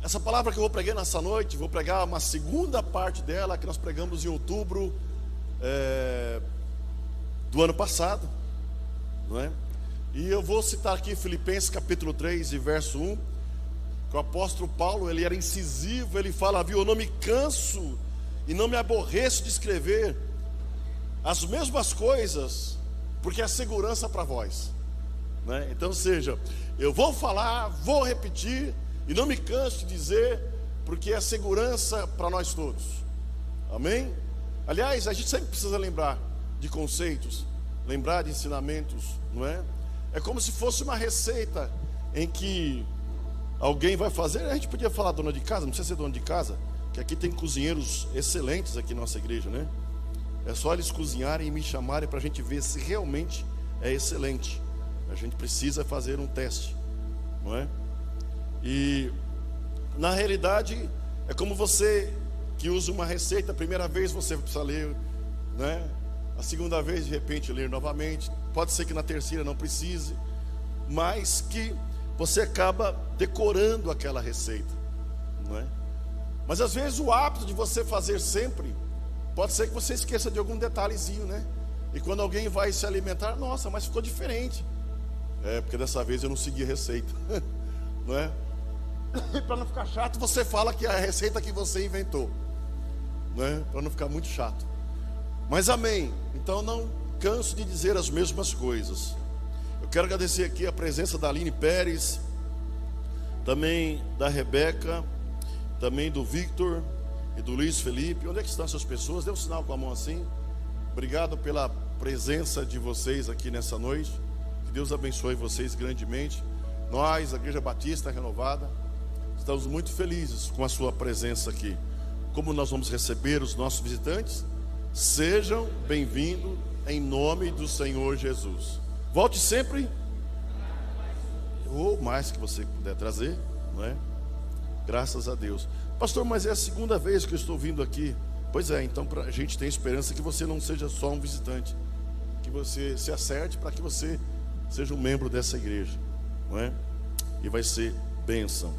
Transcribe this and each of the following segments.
Essa palavra que eu vou pregar nessa noite, vou pregar uma segunda parte dela, que nós pregamos em outubro do ano passado, não é? E eu vou citar aqui Filipenses capítulo 3 e verso 1, que o apóstolo Paulo, ele era incisivo, ele fala: viu, eu não me canso e não me aborreço de escrever as mesmas coisas, porque é segurança para vós, né? Então, seja, eu vou falar, vou repetir, e não me canso de dizer, porque é segurança para nós todos. Amém? Aliás, a gente sempre precisa lembrar de conceitos, lembrar de ensinamentos, não é? É como se fosse uma receita em que alguém vai fazer. A gente podia falar dona de casa, não precisa ser dona de casa, que aqui tem cozinheiros excelentes aqui na nossa igreja, né? É só eles cozinharem e me chamarem para a gente ver se realmente é excelente. A gente precisa fazer um teste, não é? E na realidade é como você que usa uma receita. A primeira vez você precisa ler, né? A segunda vez de repente ler novamente. Pode ser que na terceira não precise, mas que você acaba decorando aquela receita, não é? Mas às vezes o hábito de você fazer sempre, pode ser que você esqueça de algum detalhezinho, né? E quando alguém vai se alimentar, nossa, mas ficou diferente. Porque dessa vez eu não segui a receita, não é? Para não ficar chato, você fala que é a receita que você inventou, né? Para não ficar muito chato. Mas amém. Então não canso de dizer as mesmas coisas. Eu quero agradecer aqui a presença da Aline Pérez, também da Rebeca, também do Victor e do Luiz Felipe. Onde é que estão essas pessoas? Dê um sinal com a mão assim. Obrigado pela presença de vocês aqui nessa noite. Que Deus abençoe vocês grandemente. Nós, a Igreja Batista Renovada, estamos muito felizes com a sua presença aqui. Como nós vamos receber os nossos visitantes? Sejam bem-vindos em nome do Senhor Jesus. Volte sempre, ou mais que você puder trazer, não é? Graças a Deus. Pastor, mas é a segunda vez que eu estou vindo aqui. Pois é, então a gente tem esperança que você não seja só um visitante, que você se acerte para que você seja um membro dessa igreja, não é? E vai ser bênção.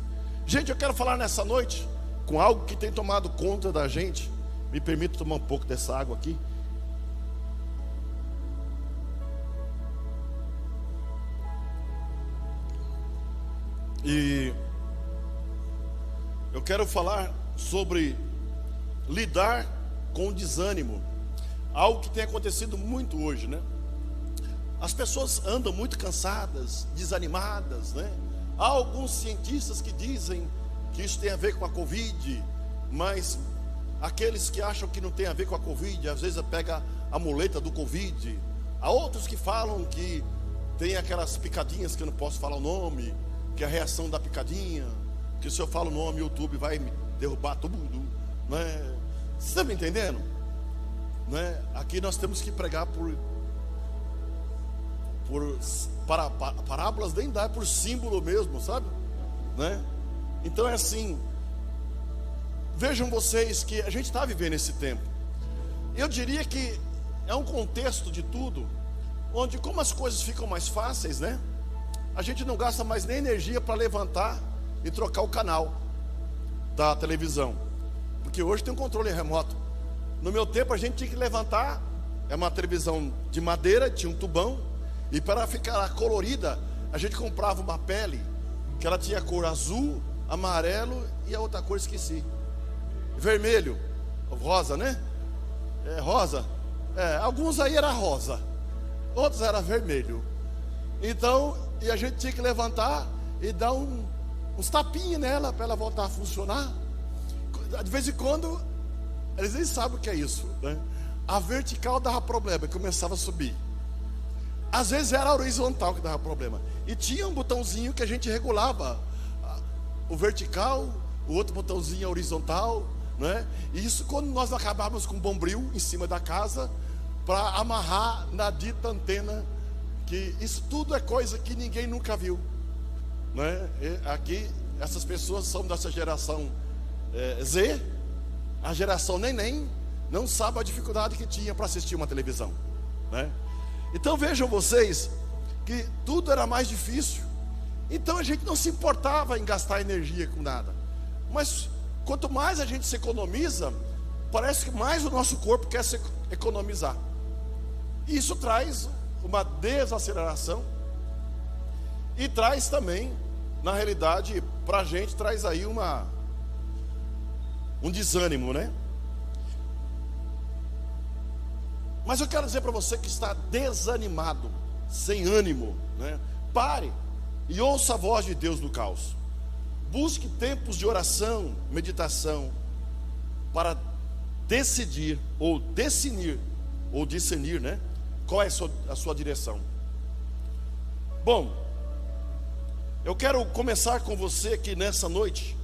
Gente, eu quero falar nessa noite com algo que tem tomado conta da gente. Me permita tomar um pouco dessa água aqui. E eu quero falar sobre lidar com o desânimo. Algo que tem acontecido muito hoje, né? As pessoas andam muito cansadas, desanimadas, né? Há alguns cientistas que dizem que isso tem a ver com a Covid, mas aqueles que acham que não tem a ver com a Covid, às vezes pega a muleta do Covid. Há outros que falam que tem aquelas picadinhas que eu não posso falar o nome, que é a reação da picadinha, que se eu falo o nome, o YouTube vai me derrubar tudo, né? Você está me entendendo? Né? Aqui nós temos que pregar por parábolas, nem dá, por símbolo mesmo, sabe? Né? Então é assim. Vejam vocês que a gente está vivendo esse tempo. Eu diria que é um contexto de tudo, onde como as coisas ficam mais fáceis, né? A gente não gasta mais nem energia para levantar e trocar o canal da televisão, porque hoje tem um controle remoto. No meu tempo a gente tinha que levantar, é uma televisão de madeira, tinha um tubão, e para ficar colorida, a gente comprava uma pele, que ela tinha cor azul, amarelo e a outra cor esqueci. Vermelho, rosa, né? Rosa. Alguns aí era rosa, outros era vermelho. Então, e a gente tinha que levantar e dar uns tapinhos nela para ela voltar a funcionar. De vez em quando, eles nem sabem o que é isso, né? A vertical dava problema, começava a subir. Às vezes era a horizontal que dava problema. E tinha um botãozinho que a gente regulava o vertical, o outro botãozinho horizontal, né? E isso quando nós acabávamos com um bombril em cima da casa para amarrar na dita antena, que isso tudo é coisa que ninguém nunca viu, né? E aqui essas pessoas são dessa geração Z, a geração neném, não sabe a dificuldade que tinha para assistir uma televisão, né? Então vejam vocês que tudo era mais difícil. Então a gente não se importava em gastar energia com nada. Mas quanto mais a gente se economiza, parece que mais o nosso corpo quer se economizar. E isso traz uma desaceleração e traz também, na realidade, para a gente, traz aí um desânimo, né? Mas eu quero dizer para você que está desanimado, sem ânimo, né? Pare e ouça a voz de Deus no caos. Busque tempos de oração, meditação, para decidir ou discernir, né? Qual é a sua direção. Bom, eu quero começar com você aqui nessa noite.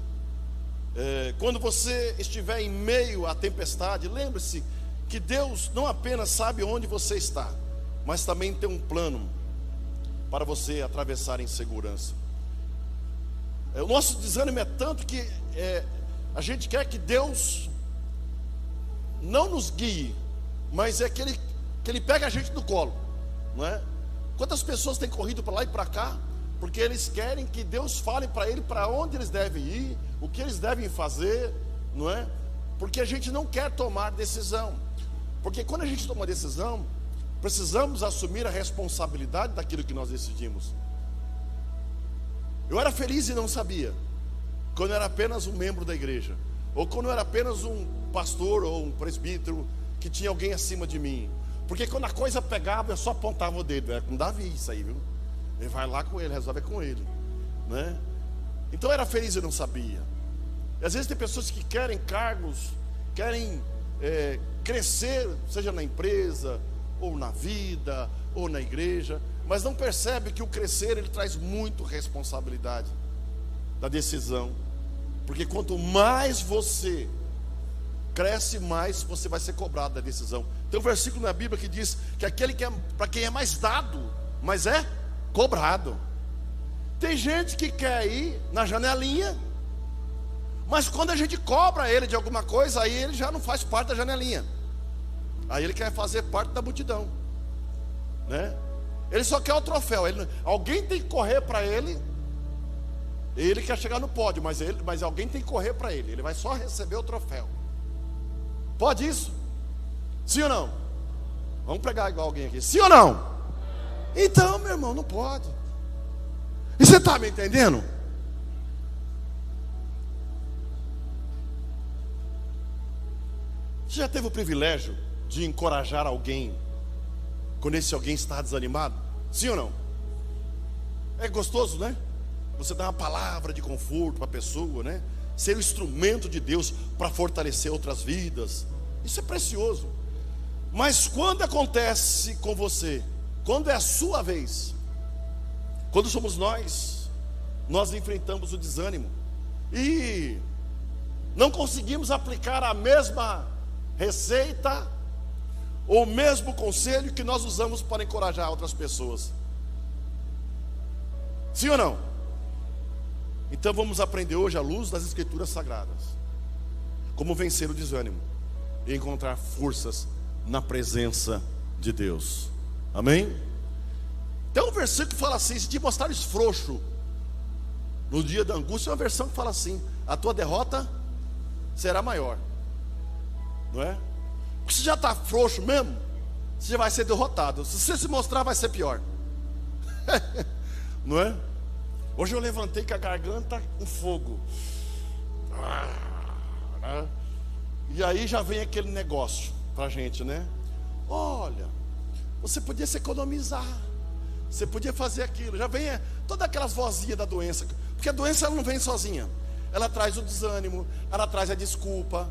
Quando você estiver em meio à tempestade, lembre-se que Deus não apenas sabe onde você está, mas também tem um plano para você atravessar em segurança. O nosso desânimo é tanto que a gente quer que Deus não nos guie, mas é que Ele pega a gente no colo, não é? Quantas pessoas têm corrido para lá e para cá, porque eles querem que Deus fale para ele para onde eles devem ir, o que eles devem fazer, não é? Porque a gente não quer tomar decisão. Porque quando a gente toma decisão, precisamos assumir a responsabilidade daquilo que nós decidimos. Eu era feliz e não sabia, quando eu era apenas um membro da igreja, ou quando eu era apenas um pastor ou um presbítero, que tinha alguém acima de mim. Porque quando a coisa pegava, eu só apontava o dedo. Era com Davi isso aí, viu? Ele vai lá com ele, resolve com ele, né? Então eu era feliz e não sabia. E às vezes tem pessoas que querem cargos, querem crescer, seja na empresa, ou na vida, ou na igreja, mas não percebe que o crescer, ele traz muito responsabilidade da decisão. Porque quanto mais você cresce, mais você vai ser cobrado da decisão. Tem um versículo na Bíblia que diz que aquele que para quem é mais dado, mas é cobrado. Tem gente que quer ir na janelinha, mas quando a gente cobra ele de alguma coisa, aí ele já não faz parte da janelinha. Aí ele quer fazer parte da multidão, né? Ele só quer o troféu. Alguém tem que correr para ele. Ele quer chegar no pódio, mas alguém tem que correr para ele. Ele vai só receber o troféu. Pode isso? Sim ou não? Vamos pregar igual alguém aqui. Sim ou não? Então, meu irmão, não pode. E você está me entendendo? Você já teve o privilégio de encorajar alguém quando esse alguém está desanimado? Sim ou não? É gostoso, né? Você dá uma palavra de conforto para a pessoa, né? Ser o instrumento de Deus para fortalecer outras vidas. Isso é precioso. Mas quando acontece com você, quando é a sua vez, quando somos nós enfrentamos o desânimo e não conseguimos aplicar a mesma receita ou o mesmo conselho que nós usamos para encorajar outras pessoas. Sim ou não? Então vamos aprender hoje à luz das Escrituras Sagradas como vencer o desânimo e encontrar forças na presença de Deus. Amém? Tem um versículo que fala assim: se te mostrares frouxo no dia da angústia, é uma versão que fala assim: a tua derrota será maior. Não é? Porque se já está frouxo mesmo, você já vai ser derrotado. Se você se mostrar, vai ser pior. Não é? Hoje eu levantei com a garganta com fogo. E aí já vem aquele negócio pra gente, né? Olha, você podia se economizar, você podia fazer aquilo. Já vem todas aquelas vozinhas da doença. Porque a doença ela não vem sozinha. Ela traz o desânimo, ela traz a desculpa,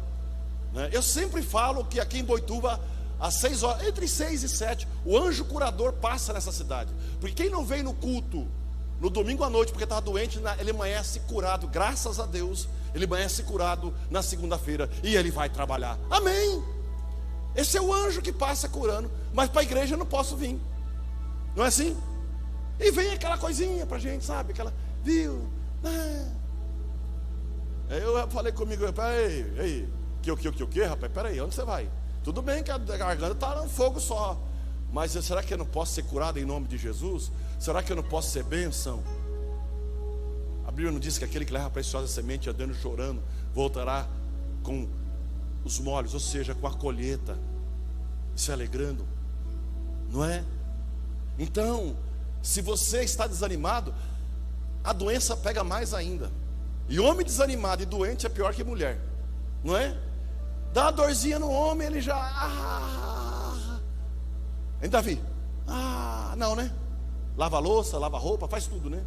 né? Eu sempre falo que aqui em Boituva, às 6 horas, entre 6 e 7, o anjo curador passa nessa cidade. Porque quem não veio no culto no domingo à noite porque estava doente, ele amanhece curado, graças a Deus. Ele amanhece curado na segunda-feira e ele vai trabalhar. Amém. Esse é o anjo que passa curando. Mas para a igreja eu não posso vir. Não é assim? E vem aquela coisinha para a gente, sabe? Aquela, viu? Eu falei comigo, ei, o que, rapaz? Peraí, onde você vai? Tudo bem que a garganta está no fogo só, mas será que eu não posso ser curado em nome de Jesus? Será que eu não posso ser bênção? Bíblia não diz que aquele que leva a preciosa semente andando chorando voltará com os molhos, ou seja, com a colheita, se alegrando, não é? Então, se você está desanimado, a doença pega mais ainda. E homem desanimado e doente é pior que mulher, não é? Dá uma dorzinha no homem, ele já hein, Davi? Não, né? Lava a louça, lava a roupa, faz tudo, né?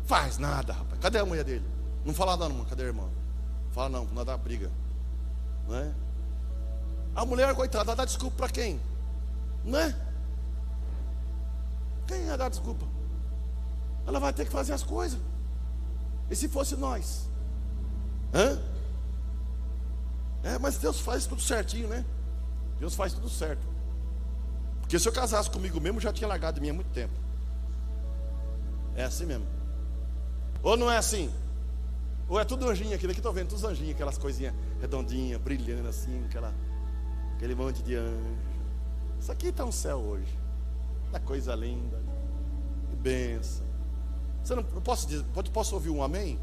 Faz nada, rapaz. Cadê a mulher dele? Não fala nada não, cadê a irmã? Fala não, não dá briga, não é? A mulher, coitada, dá desculpa para quem? Não é? Quem ia dar desculpa? Ela vai ter que fazer as coisas. E se fosse nós? Mas Deus faz tudo certinho, né? Deus faz tudo certo. Porque se eu casasse comigo mesmo, já tinha largado de mim há muito tempo. É assim mesmo. Ou não é assim? Ou é tudo anjinho aqui, daqui estou vendo tudo anjinho, aquelas coisinhas redondinhas, brilhando assim, aquele monte de anjo. Isso aqui está um céu hoje. Tá coisa linda. Que benção. Você não posso dizer, posso ouvir um amém?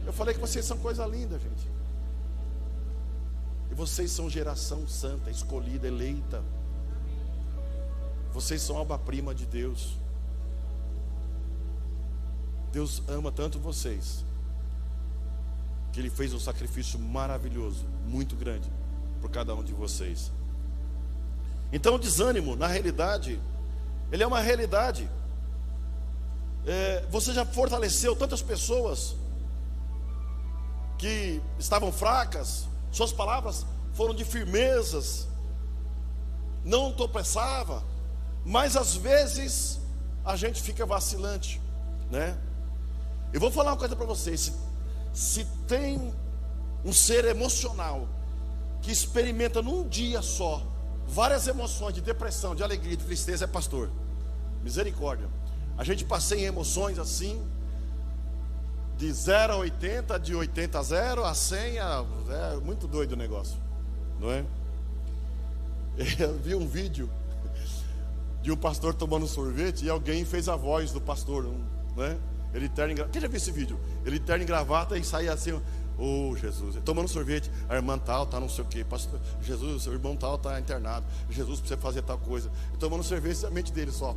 Eu falei que vocês são coisa linda, gente. E vocês são geração santa, escolhida, eleita. Vocês são obra-prima de Deus. Deus ama tanto vocês, que Ele fez um sacrifício maravilhoso, muito grande, por cada um de vocês. Então o desânimo, na realidade, ele é uma realidade. Você já fortaleceu tantas pessoas que estavam fracas, suas palavras foram de firmezas, não tropeçava, mas às vezes a gente fica vacilante, né? Eu vou falar uma coisa para vocês: se tem um ser emocional que experimenta num dia só várias emoções de depressão, de alegria, de tristeza, é pastor. Misericórdia. A gente passeia em emoções assim, de 0 a 80, de 80 a 0, a 100, é muito doido o negócio, não é? Eu vi um vídeo de um pastor tomando sorvete e alguém fez a voz do pastor, não é? Ele terno em gravata. Quem já viu esse vídeo? Ele terno em gravata e sai assim: oh Jesus, tomando sorvete, a irmã tal tá não sei o que, pastor Jesus, seu irmão tal tá internado, Jesus precisa fazer tal coisa, e tomando sorvete, a mente dele só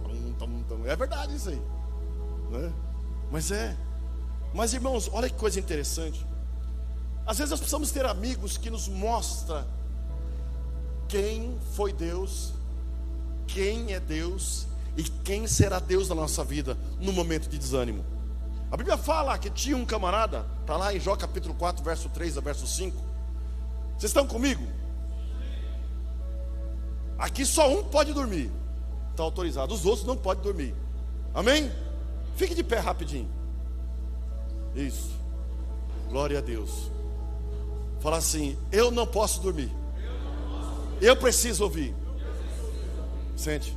é verdade isso aí, né? Mas irmãos, olha que coisa interessante. Às vezes nós precisamos ter amigos que nos mostram quem foi Deus, quem é Deus e quem será Deus na nossa vida no momento de desânimo. A Bíblia fala que tinha um camarada, está lá em Jó capítulo 4, verso 3 a verso 5. Vocês estão comigo? Aqui só um pode dormir, está autorizado, os outros não podem dormir. Amém? Fique de pé rapidinho. Isso, glória a Deus. Fala assim: eu não posso dormir, eu preciso ouvir. Sente.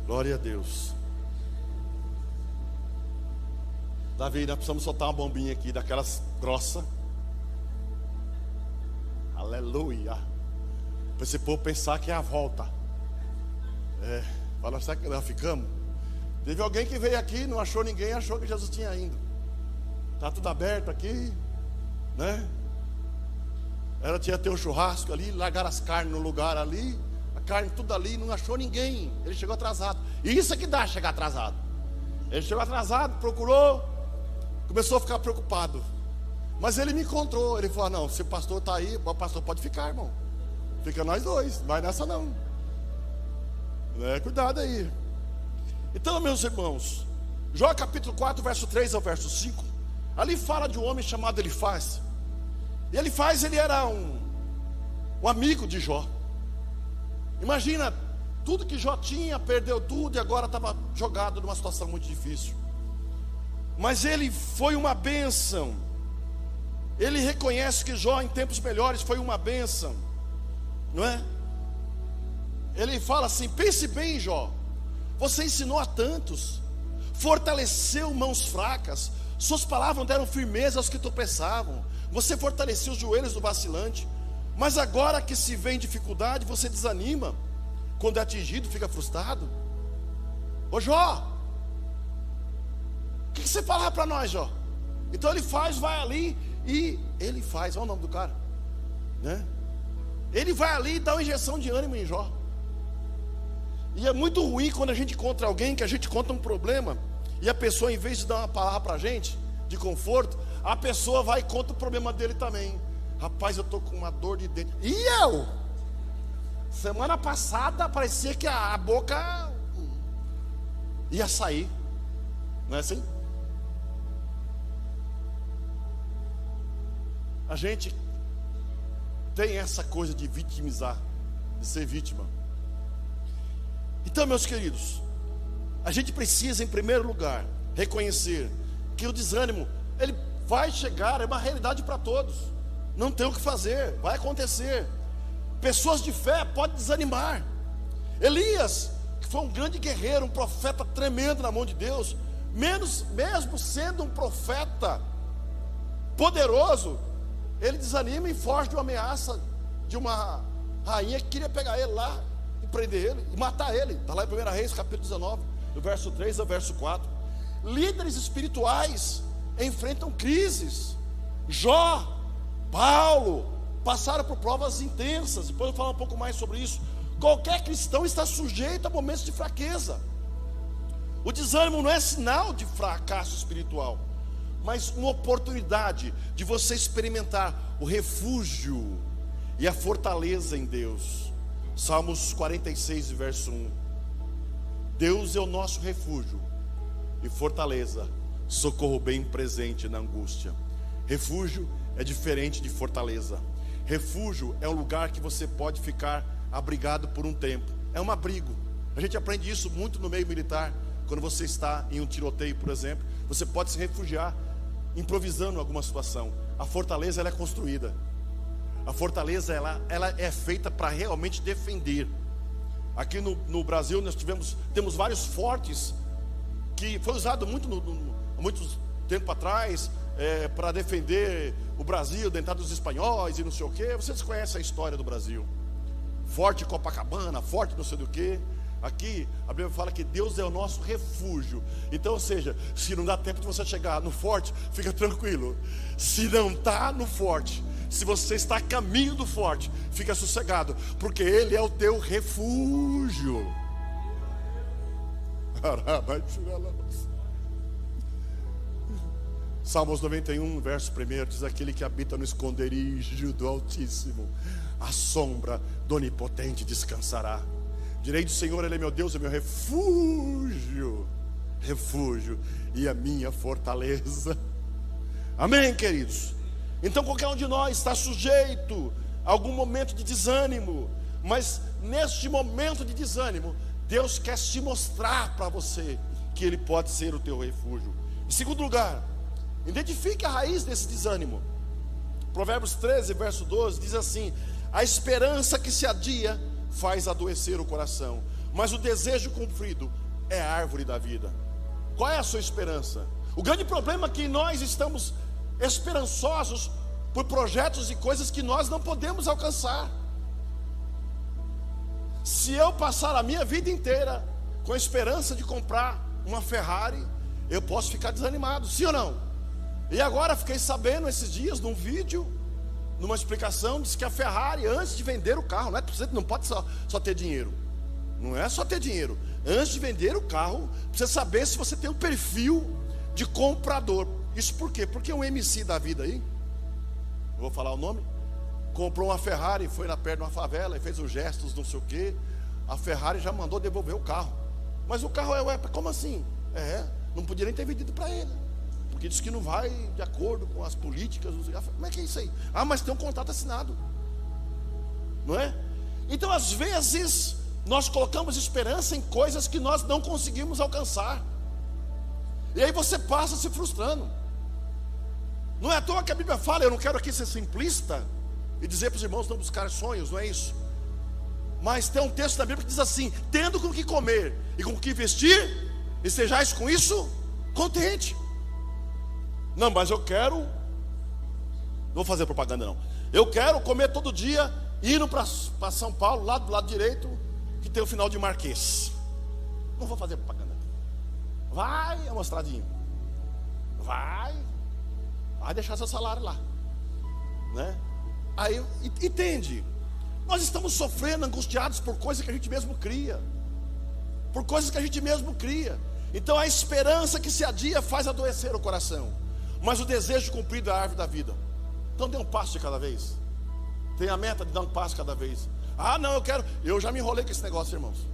Glória a Deus. Davi, nós precisamos soltar uma bombinha aqui, daquelas grossas. Aleluia. Para esse povo pensar que é a volta. Fala, será que nós ficamos? Teve alguém que veio aqui, não achou ninguém, achou que Jesus tinha ido. Está tudo aberto aqui, né? Tinha ter um churrasco ali, largaram as carnes no lugar ali, a carne tudo ali, não achou ninguém. Ele chegou atrasado. E isso é que dá chegar atrasado. Ele chegou atrasado, procurou, começou a ficar preocupado. Mas ele me encontrou. Ele falou: não, se o pastor está aí, o pastor pode ficar, irmão. Fica nós dois, não vai nessa não. Cuidado aí. Então, meus irmãos, Jó capítulo 4, verso 3 ao verso 5, ali fala de um homem chamado Elifaz. E Elifaz, ele era um amigo de Jó. Imagina, tudo que Jó tinha, perdeu tudo e agora estava jogado numa situação muito difícil. Mas ele foi uma bênção. Ele reconhece que Jó em tempos melhores foi uma bênção, não é? Ele fala assim: pense bem, Jó, você ensinou a tantos, fortaleceu mãos fracas, suas palavras deram firmeza aos que tropeçavam, você fortaleceu os joelhos do vacilante. Mas agora que se vê em dificuldade, você desanima. Quando é atingido, fica frustrado. Ô Jó, O que você fala para nós, Jó? Então ele faz, vai ali e ele faz, olha o nome do cara, né? Ele vai ali e dá uma injeção de ânimo em Jó. E é muito ruim quando a gente encontra alguém, que a gente conta um problema, e a pessoa, em vez de dar uma palavra para a gente, de conforto, a pessoa vai e conta o problema dele também. Rapaz, eu estou com uma dor de dente. E eu? Semana passada parecia que a boca ia sair. Não é assim? A gente tem essa coisa de vitimizar, de ser vítima. Então, meus queridos, a gente precisa, em primeiro lugar, reconhecer que o desânimo, ele vai chegar, é uma realidade para todos. Não tem o que fazer, vai acontecer. Pessoas de fé podem desanimar. Elias, que foi um grande guerreiro, um profeta tremendo na mão de Deus, mesmo sendo um profeta poderoso, ele desanima e foge de uma ameaça de uma rainha que queria pegar ele lá e prender ele e matar ele. Está lá em 1 Reis, capítulo 19, do verso 3 ao verso 4. Líderes espirituais enfrentam crises. Jó, Paulo passaram por provas intensas. Depois eu vou falar um pouco mais sobre isso. Qualquer cristão está sujeito a momentos de fraqueza. O desânimo não é sinal de fracasso espiritual, mas uma oportunidade de você experimentar o refúgio e a fortaleza em Deus. Salmos 46, verso 1. Deus é o nosso refúgio e fortaleza, socorro bem presente na angústia. Refúgio é diferente de fortaleza. Refúgio é um lugar que você pode ficar abrigado por um tempo. É um abrigo. A gente aprende isso muito no meio militar. Quando você está em um tiroteio, por exemplo, você pode se refugiar improvisando alguma situação. A fortaleza, ela é construída. A fortaleza, ela é feita para realmente defender. Aqui no Brasil nós temos vários fortes que foi usado muito há muito tempo atrás para defender o Brasil, da entrada dos espanhóis e não sei o que. Vocês conhecem a história do Brasil. Forte Copacabana, forte não sei do que. Aqui a Bíblia fala que Deus é o nosso refúgio. Então, ou seja, se não dá tempo de você chegar no forte, fica tranquilo. Se não está no forte, se você está a caminho do forte, fica sossegado, porque Ele é o teu refúgio. Salmos 91, verso 1 diz: aquele que habita no esconderijo do Altíssimo, à sombra do Onipotente descansará. Direi do Senhor, Ele é meu Deus, é meu refúgio, e a minha fortaleza. Amém, queridos? Então qualquer um de nós está sujeito a algum momento de desânimo, mas neste momento de desânimo, Deus quer te mostrar para você que Ele pode ser o teu refúgio. Em segundo lugar, identifique a raiz desse desânimo. Provérbios 13, verso 12 diz assim: a esperança que se adia faz adoecer o coração, mas o desejo cumprido é a árvore da vida. Qual é a sua esperança? O grande problema é que nós estamos esperançosos por projetos e coisas que nós não podemos alcançar. Se eu passar a minha vida inteira com a esperança de comprar uma Ferrari, eu posso ficar desanimado, sim ou não? E agora fiquei sabendo esses dias num vídeo, numa explicação, diz que a Ferrari, antes de vender o carro, não pode só ter dinheiro. Não é só ter dinheiro. Antes de vender o carro, precisa saber se você tem um perfil de comprador. Isso por quê? Porque um MC da vida aí, eu vou falar o nome, comprou uma Ferrari, foi lá perto de uma favela e fez os gestos, não sei o quê. A Ferrari já mandou devolver o carro. Mas o carro como assim? Não podia nem ter vendido para ele, porque diz que não vai de acordo com as políticas. Como é que é isso aí? Mas tem um contrato assinado, não é? Então às vezes nós colocamos esperança em coisas que nós não conseguimos alcançar, e aí você passa se frustrando. Não é à toa que a Bíblia fala, eu não quero aqui ser simplista e dizer para os irmãos não buscar sonhos, não é isso. Mas tem um texto da Bíblia que diz assim: tendo com o que comer e com o que vestir, e sejais com isso contente. Não, mas eu quero, não vou fazer propaganda não, eu quero comer todo dia, indo para São Paulo, lá do lado direito, que tem o final de Marquês. Não vou fazer propaganda. Vai, Amostradinho. vai deixar seu salário lá, né? Aí, entende? Nós estamos sofrendo, angustiados por coisas que a gente mesmo cria. Por coisas que a gente mesmo cria. Então a esperança que se adia faz adoecer o coração, mas o desejo cumprido é a árvore da vida. Então dê um passo de cada vez. Tenha a meta de dar um passo cada vez. Ah não, eu já me enrolei com esse negócio, irmãos.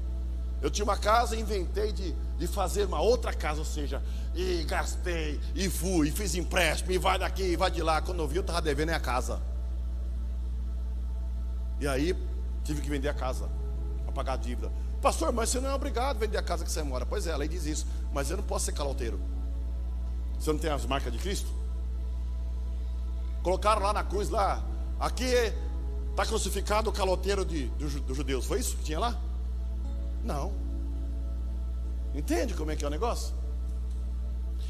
Eu tinha uma casa e inventei de fazer uma outra casa. Ou seja, e gastei, e fui, e fiz empréstimo, e vai daqui, e vai de lá. Quando eu vi, eu estava devendo a casa. E aí tive que vender a casa para pagar a dívida. Pastor, mas você não é obrigado a vender a casa que você mora. Pois é, a lei diz isso. Mas eu não posso ser caloteiro. Você não tem as marcas de Cristo? Colocaram lá na cruz, lá, aqui está crucificado o caloteiro dos judeus. Foi isso que tinha lá? Não. Entende como é que é o negócio?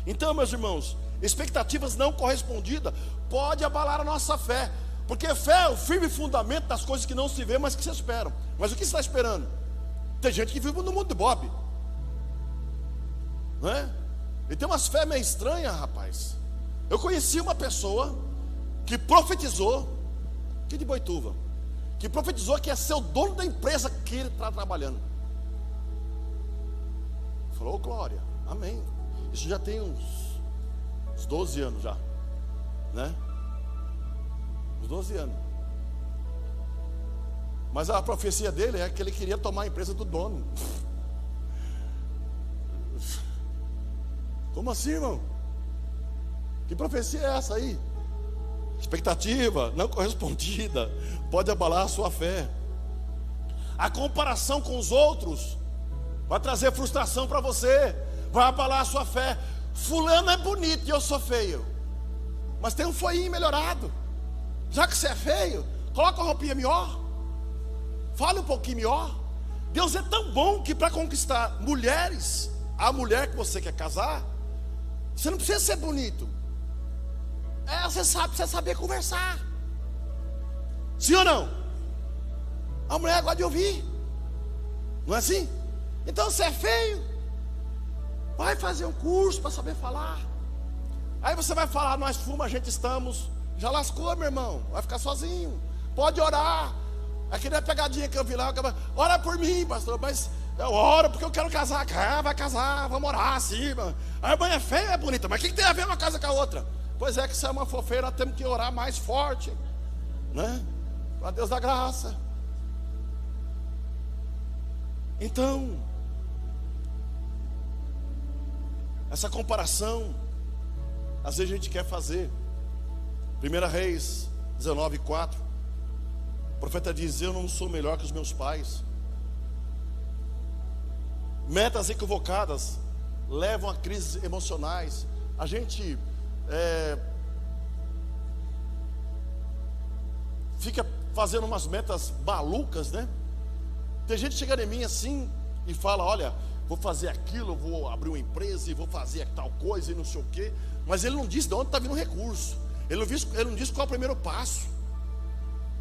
Então, meus irmãos, expectativas não correspondidas pode abalar a nossa fé. Porque fé é o firme fundamento das coisas que não se vê, mas que se esperam. Mas o que você está esperando? Tem gente que vive no mundo de Bob, não é? E tem umas fé meio estranhas, rapaz. Eu conheci uma pessoa que profetizou, que de Boituva, que profetizou que ia ser o dono da empresa que ele está trabalhando. Falou, glória, amém. Isso já tem uns 12 anos já, né? Uns 12 anos. Mas a profecia dele é que ele queria tomar a empresa do dono. Como assim, irmão? Que profecia é essa aí? Expectativa não correspondida pode abalar a sua fé. A comparação com os outros vai trazer frustração para você, vai abalar a sua fé. Fulano é bonito e eu sou feio, mas tem um foinho melhorado. Já que você é feio, coloca uma roupinha melhor, fale um pouquinho melhor. Deus é tão bom que para conquistar mulheres, a mulher que você quer casar, você não precisa ser bonito. Você precisa saber conversar. Sim ou não? A mulher gosta de ouvir. Não é assim? Então você é feio, vai fazer um curso para saber falar. Aí você vai falar, nós fuma, a gente estamos. Já lascou, meu irmão, vai ficar sozinho. Pode orar. Aquela pegadinha que eu vi lá, ora por mim, pastor. Mas eu oro porque eu quero casar. Vai casar, vamos orar assim. Aí a mãe é feia, é bonita, mas o que tem a ver uma casa com a outra? Pois é, que se é uma fofeira, temos que orar mais forte, né? Para Deus dar graça. Então, essa comparação, às vezes a gente quer fazer. 1 Reis 19:4, o profeta diz: eu não sou melhor que os meus pais. Metas equivocadas levam a crises emocionais. A gente fica fazendo umas metas malucas, né? Tem gente chegando em mim assim e fala: olha, vou fazer aquilo, vou abrir uma empresa e vou fazer tal coisa e não sei o quê. Mas ele não disse de onde está vindo o recurso. Ele não disse qual é o primeiro passo.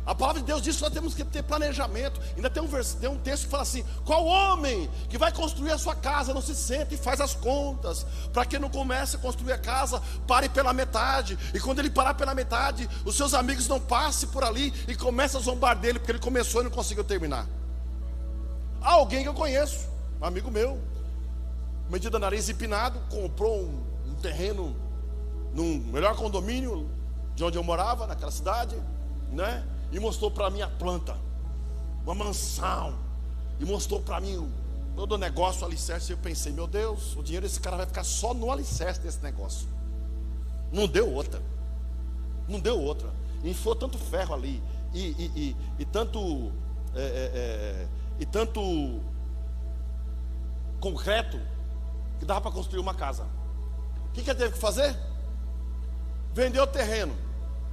A palavra de Deus diz que nós temos que ter planejamento. Ainda tem um texto que fala assim: qual homem que vai construir a sua casa não se senta e faz as contas, para que não comece a construir a casa, pare pela metade. E quando ele parar pela metade, os seus amigos não passem por ali e comecem a zombar dele, porque ele começou e não conseguiu terminar. Há alguém que eu conheço, um amigo meu, medido nariz empinado, comprou um terreno num melhor condomínio de onde eu morava, naquela cidade, né? E mostrou para mim a planta, uma mansão, e mostrou para mim todo o negócio, o alicerce. E eu pensei: meu Deus, o dinheiro desse cara vai ficar só no alicerce desse negócio. Não deu outra. Não deu outra. Enfiou tanto ferro ali e tanto concreto que dava para construir uma casa. O que ele teve que fazer? Vendeu o terreno.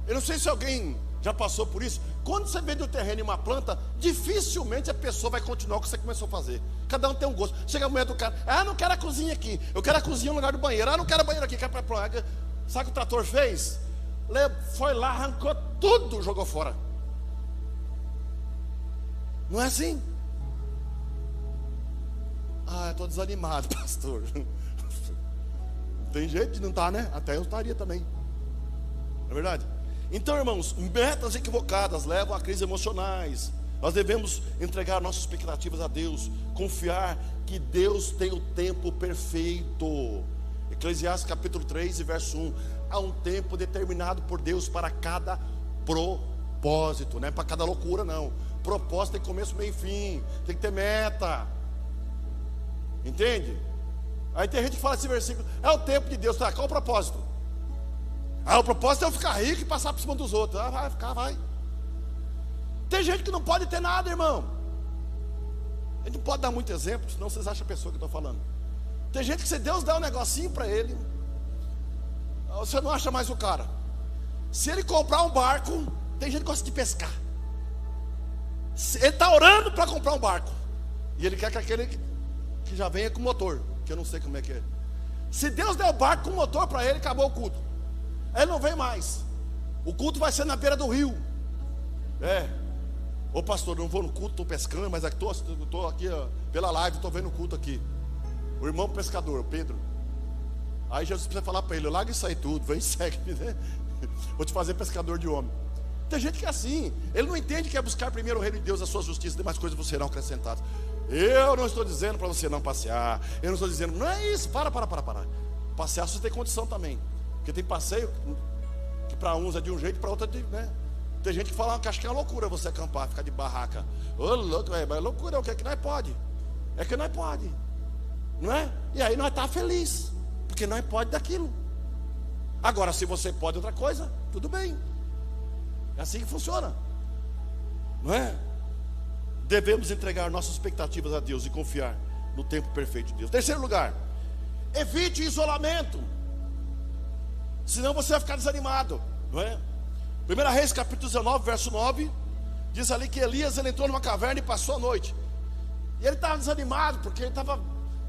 Eu não sei se alguém já passou por isso. Quando você vende o terreno e uma planta, dificilmente a pessoa vai continuar o que você começou a fazer. Cada um tem um gosto. Chega a mulher do cara: ah, não quero a cozinha aqui, eu quero a cozinha no lugar do banheiro. Ah, não quero a banheiro aqui, quero para planta. Sabe o que o trator fez? Foi lá, arrancou tudo, jogou fora. Não é assim? Ah, eu estou desanimado, pastor. Não tem jeito de não estar, né? Até eu estaria também. Não é verdade? Então, irmãos, metas equivocadas levam a crises emocionais. Nós devemos entregar nossas expectativas a Deus, confiar que Deus tem o tempo perfeito. Eclesiastes capítulo 3 e verso 1. Há um tempo determinado por Deus para cada propósito, não é para cada loucura não. Propósito tem começo, meio e fim, tem que ter meta. Entende? Aí tem gente que fala esse versículo, é o tempo de Deus, tá? Qual o propósito? O propósito é eu ficar rico e passar por cima dos outros. Vai ficar, vai. Tem gente que não pode ter nada, irmão. A gente não pode dar muito exemplo, senão vocês acham a pessoa que eu estou falando. Tem gente que se Deus der um negocinho para ele, você não acha mais o cara. Se ele comprar um barco, tem gente que gosta de pescar. Ele está orando para comprar um barco, e ele quer que aquele que já venha com motor, que eu não sei como é que é. Se Deus der o barco com motor para ele, acabou o culto. Ele não vem mais. O culto vai ser na beira do rio. Ô pastor, eu não vou no culto, estou pescando, mas estou aqui pela live, estou vendo o culto aqui. O irmão pescador, o Pedro. Aí Jesus precisa falar para ele, larga isso aí tudo, vem e segue-me, né? Vou te fazer pescador de homem. Tem gente que é assim, ele não entende que é buscar primeiro o reino de Deus, a sua justiça, demais coisas vos serão acrescentadas. Eu não estou dizendo para você não passear, eu não estou dizendo, não é isso, para. Passear você tem condição também, porque tem passeio que para uns é de um jeito, para outro é de, né? Tem gente que fala que acha que é uma loucura você acampar, ficar de barraca. Ô louco, mas loucura é o que é que nós pode? É que nós pode, não é? E aí nós está feliz, porque nós pode daquilo. Agora se você pode outra coisa, tudo bem. É assim que funciona, não é? Devemos entregar nossas expectativas a Deus e confiar no tempo perfeito de Deus. Terceiro lugar, evite o isolamento, senão você vai ficar desanimado, não é? 1 Reis capítulo 19, verso 9, diz ali que Elias ele entrou numa caverna e passou a noite. E ele estava desanimado, porque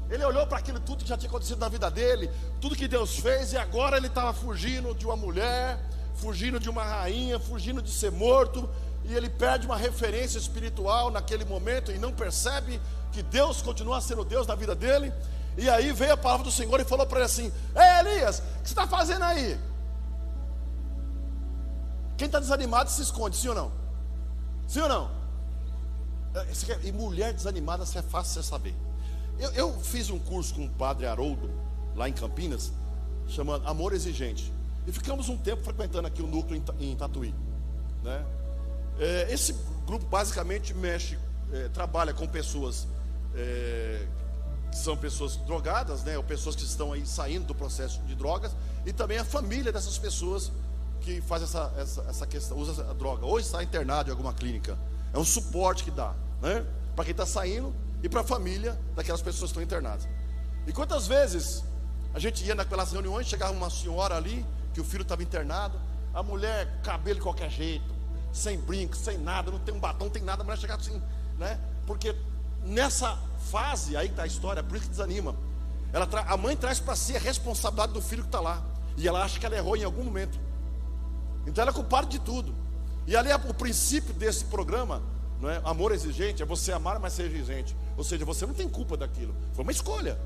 ele olhou para aquilo tudo que já tinha acontecido na vida dele, tudo que Deus fez, e agora ele estava fugindo de uma mulher, fugindo de uma rainha, fugindo de ser morto, e ele perde uma referência espiritual naquele momento, e não percebe que Deus continua sendo Deus na vida dele. E aí veio a palavra do Senhor e falou para ele assim: Ei Elias, o que você está fazendo aí? Quem está desanimado se esconde, sim ou não? Sim ou não? E mulher desanimada, isso é fácil você saber. Eu fiz um curso com o padre Haroldo, lá em Campinas, chamado Amor Exigente. E ficamos um tempo frequentando aqui o núcleo em Tatuí, né? Esse grupo basicamente trabalha com pessoas que são pessoas drogadas, né? Ou pessoas que estão aí saindo do processo de drogas. E também a família dessas pessoas que faz essa questão, usa a droga, ou está internado em alguma clínica. É um suporte que dá, né? Para quem está saindo e para a família daquelas pessoas que estão internadas. E quantas vezes a gente ia naquelas reuniões, chegava uma senhora ali, que o filho estava internado, a mulher, cabelo de qualquer jeito, sem brinco, sem nada, não tem um batom, não tem nada, a mulher chegava assim, né? Porque nessa fase, aí que está a história, por isso que desanima. A mãe traz para si a responsabilidade do filho que está lá, e ela acha que ela errou em algum momento. Então ela é culpada de tudo. E ali o princípio desse programa, não é? Amor exigente, é você amar, mas ser exigente. Ou seja, você não tem culpa daquilo, foi uma escolha.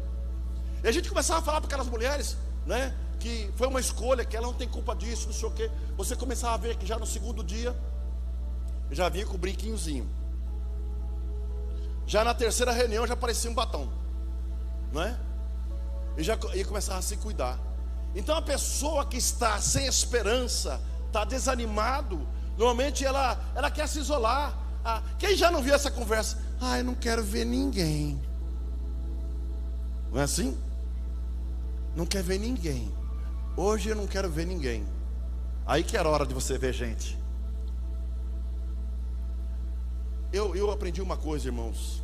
E a gente começava a falar para aquelas mulheres, né, que foi uma escolha, que ela não tem culpa disso, não sei o quê. Você começava a ver que já no segundo dia já vinha com o brinquinhozinho. Já na terceira reunião já aparecia um batom, não é? E já ia começar a se cuidar. Então a pessoa que está sem esperança, está desanimado, normalmente ela quer se isolar. Quem já não viu essa conversa? Eu não quero ver ninguém. Não é assim? Não quer ver ninguém. Hoje eu não quero ver ninguém. Aí que era hora de você ver gente. Eu aprendi uma coisa, irmãos,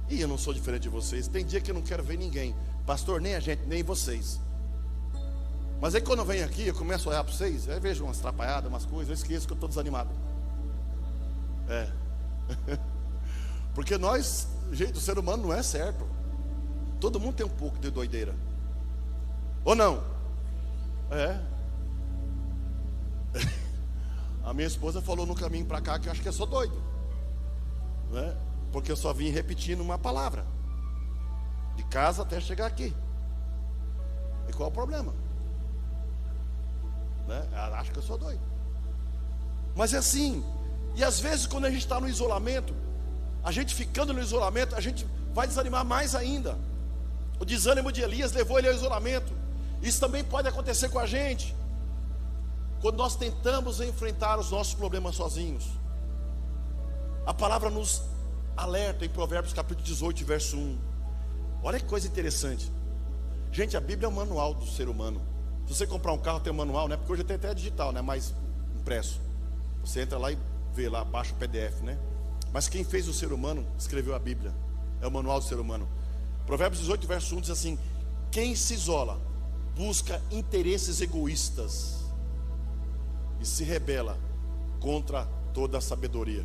e eu não sou diferente de vocês. Tem dia que eu não quero ver ninguém, pastor, nem a gente, nem vocês. Mas aí quando eu venho aqui, eu começo a olhar para vocês, aí vejo umas atrapalhadas, umas coisas, eu esqueço que eu estou desanimado. Porque nós, o jeito do ser humano não é certo. Todo mundo tem um pouco de doideira. Ou não? A minha esposa falou no caminho para cá que eu acho que eu sou doido, né? Porque eu só vim repetindo uma palavra de casa até chegar aqui. E qual é o problema? né? Ela acha que eu sou doido. Mas é assim. E às vezes quando a gente está no isolamento, a gente ficando no isolamento, a gente vai desanimar mais ainda. O desânimo de Elias levou ele ao isolamento. Isso também pode acontecer com a gente quando nós tentamos enfrentar os nossos problemas sozinhos. A palavra nos alerta em Provérbios capítulo 18, verso 1. Olha que coisa interessante. Gente, a Bíblia é um manual do ser humano. Se você comprar um carro, tem um manual, né? Porque hoje tem até digital, né? Mais impresso. Você entra lá e vê lá, baixa o PDF, né? Mas quem fez o ser humano escreveu a Bíblia. É o manual do ser humano. Provérbios 18, verso 1 diz assim: quem se isola busca interesses egoístas e se rebela contra toda a sabedoria.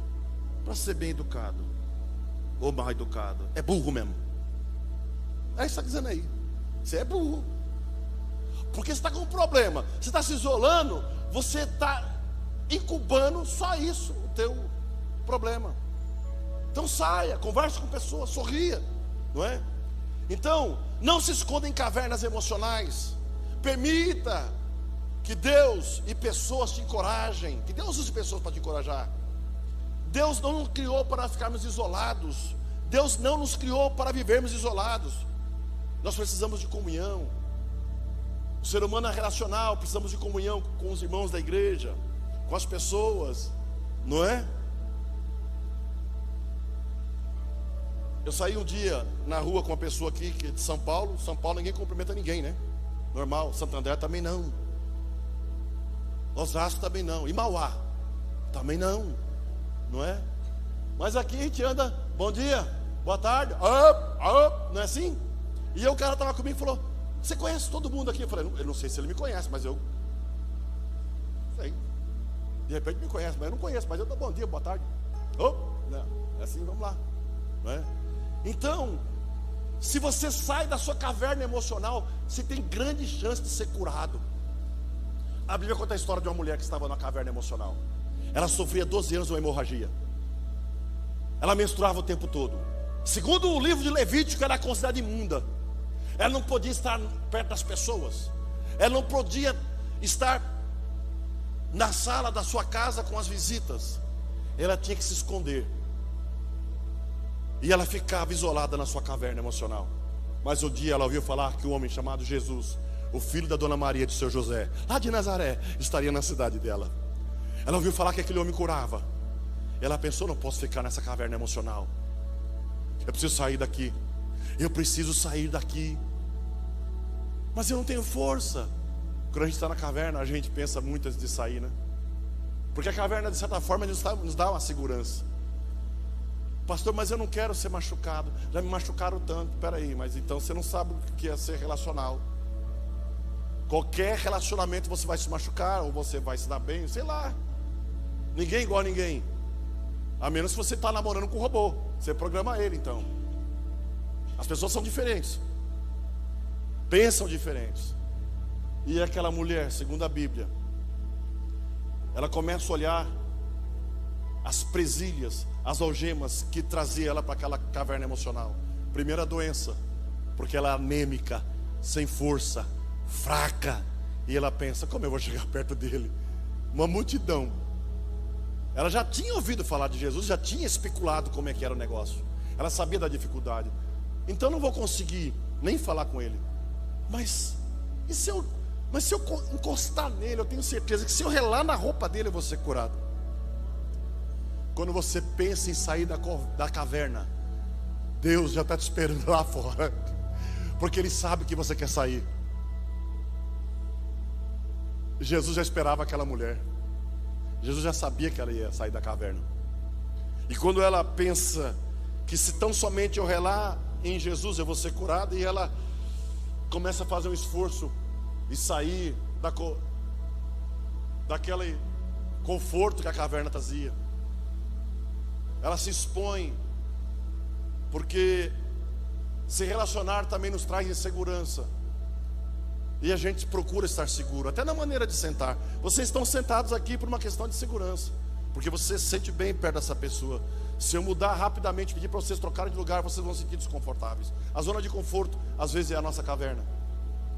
Para ser bem educado ou mal educado, é burro mesmo. É isso que está dizendo aí. Você é burro. Porque você está com um problema. Você está se isolando, você está incubando só isso, o teu problema. Então saia, converse com pessoas, sorria, não é? Então, não se esconda em cavernas emocionais. Permita que Deus e pessoas te encorajem. Que Deus use pessoas para te encorajar. Deus não nos criou para ficarmos isolados. Deus não nos criou para vivermos isolados. Nós precisamos de comunhão. O ser humano é relacional, precisamos de comunhão com os irmãos da igreja, com as pessoas, não é? Eu saí um dia na rua com uma pessoa aqui que é de São Paulo. São Paulo ninguém cumprimenta ninguém, né? Normal. Santo André também não. Osasco também não. E Mauá também não. Não é? Mas aqui a gente anda, bom dia, boa tarde, não é assim? E aí o cara estava comigo e falou: você conhece todo mundo aqui? Eu falei: eu não sei se ele me conhece, mas eu sei. De repente me conhece, mas eu não conheço. Mas eu dou bom dia, boa tarde. Não, é assim, vamos lá, não é? Então, se você sai da sua caverna emocional, você tem grande chance de ser curado. A Bíblia conta a história de uma mulher que estava na caverna emocional. Ela sofria 12 anos de uma hemorragia. Ela menstruava o tempo todo. Segundo o livro de Levítico, ela era considerada imunda. Ela não podia estar perto das pessoas. Ela não podia estar na sala da sua casa com as visitas. Ela tinha que se esconder. E ela ficava isolada na sua caverna emocional. Mas um dia ela ouviu falar que um homem chamado Jesus, o filho da dona Maria de seu José, lá de Nazaré, estaria na cidade dela. Ela ouviu falar que aquele homem curava. Ela pensou: não posso ficar nessa caverna emocional. Eu preciso sair daqui. Eu preciso sair daqui. Mas eu não tenho força. Quando a gente está na caverna, a gente pensa muito antes de sair, né? Porque a caverna, de certa forma, nos dá uma segurança. Pastor, mas eu não quero ser machucado. Já me machucaram tanto. Peraí, mas então você não sabe o que é ser relacional. Qualquer relacionamento você vai se machucar, ou você vai se dar bem, sei lá. Ninguém é igual a ninguém. A menos que você está namorando com um robô. Você programa ele, então. As pessoas são diferentes. Pensam diferentes. E aquela mulher, segundo a Bíblia, ela começa a olhar as presilhas, as algemas que trazia ela para aquela caverna emocional. Primeira doença, porque ela é anêmica, sem força, fraca. E ela pensa: como eu vou chegar perto dele? Uma multidão. Ela já tinha ouvido falar de Jesus, já tinha especulado como é que era o negócio. Ela sabia da dificuldade. Então não vou conseguir nem falar com ele. Mas se eu encostar nele, eu tenho certeza que se eu relar na roupa dele, eu vou ser curado. Quando você pensa em sair da caverna, Deus já está te esperando lá fora. Porque Ele sabe que você quer sair. Jesus já esperava aquela mulher. Jesus já sabia que ela ia sair da caverna. E quando ela pensa que se tão somente eu relar em Jesus eu vou ser curada, e ela começa a fazer um esforço e sair daquele conforto que a caverna trazia. Ela se expõe, porque se relacionar também nos traz insegurança. E a gente procura estar seguro, até na maneira de sentar. Vocês estão sentados aqui por uma questão de segurança, porque você se sente bem perto dessa pessoa. Se eu mudar rapidamente, pedir para vocês trocarem de lugar, vocês vão se sentir desconfortáveis. A zona de conforto, às vezes, é a nossa caverna.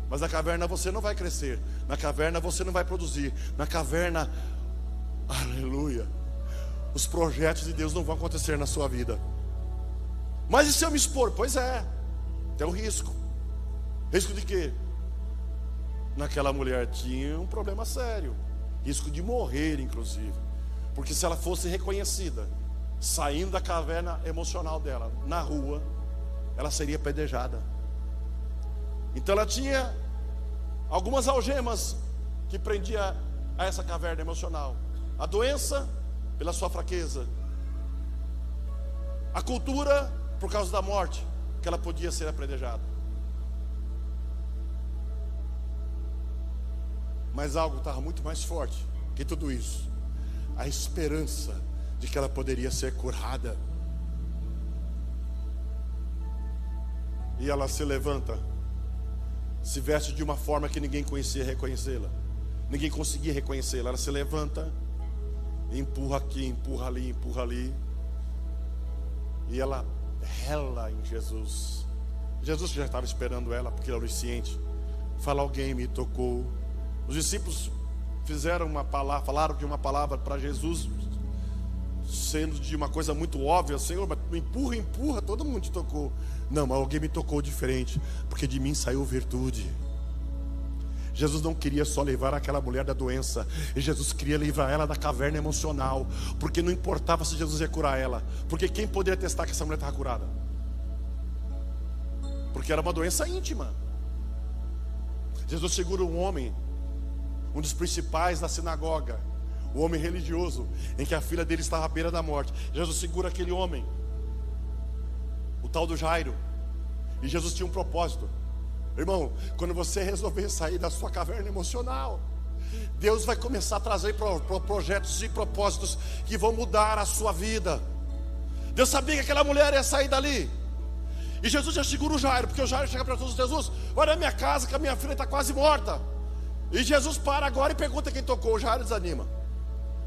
Mas na caverna você não vai crescer, na caverna você não vai produzir, na caverna, aleluia, os projetos de Deus não vão acontecer na sua vida. Mas e se eu me expor? Pois é, tem um risco. Risco de quê? Naquela mulher tinha um problema sério, risco de morrer inclusive, porque se ela fosse reconhecida, saindo da caverna emocional dela, na rua, ela seria apedrejada. Então ela tinha algumas algemas que prendia a essa caverna emocional: a doença pela sua fraqueza, a cultura por causa da morte, que ela podia ser apedrejada. Mas algo estava muito mais forte que tudo isso: a esperança de que ela poderia ser curada. E ela se levanta, se veste de uma forma que ninguém conhecia reconhecê-la, ninguém conseguia reconhecê-la. Ela se levanta, empurra aqui, empurra ali, e ela rela em Jesus. Jesus já estava esperando ela, porque era onisciente. Fala: alguém me tocou. Os discípulos falaram de uma palavra para Jesus, sendo de uma coisa muito óbvia: Senhor, mas empurra, todo mundo te tocou. Não, mas alguém me tocou diferente, porque de mim saiu virtude. Jesus não queria só levar aquela mulher da doença, e Jesus queria livrar ela da caverna emocional, porque não importava se Jesus ia curar ela, porque quem poderia testar que essa mulher estava curada? Porque era uma doença íntima. Jesus segura um homem, um dos principais da sinagoga, o homem religioso, em que a filha dele estava à beira da morte. Jesus segura aquele homem, o tal do Jairo, e Jesus tinha um propósito. Irmão, quando você resolver sair da sua caverna emocional, Deus vai começar a trazer projetos e propósitos que vão mudar a sua vida. Deus sabia que aquela mulher ia sair dali, e Jesus já segura o Jairo, porque o Jairo chega para Jesus: Jesus, olha a minha casa, que a minha filha está quase morta. E Jesus para agora e pergunta quem tocou. O Jairo desanima.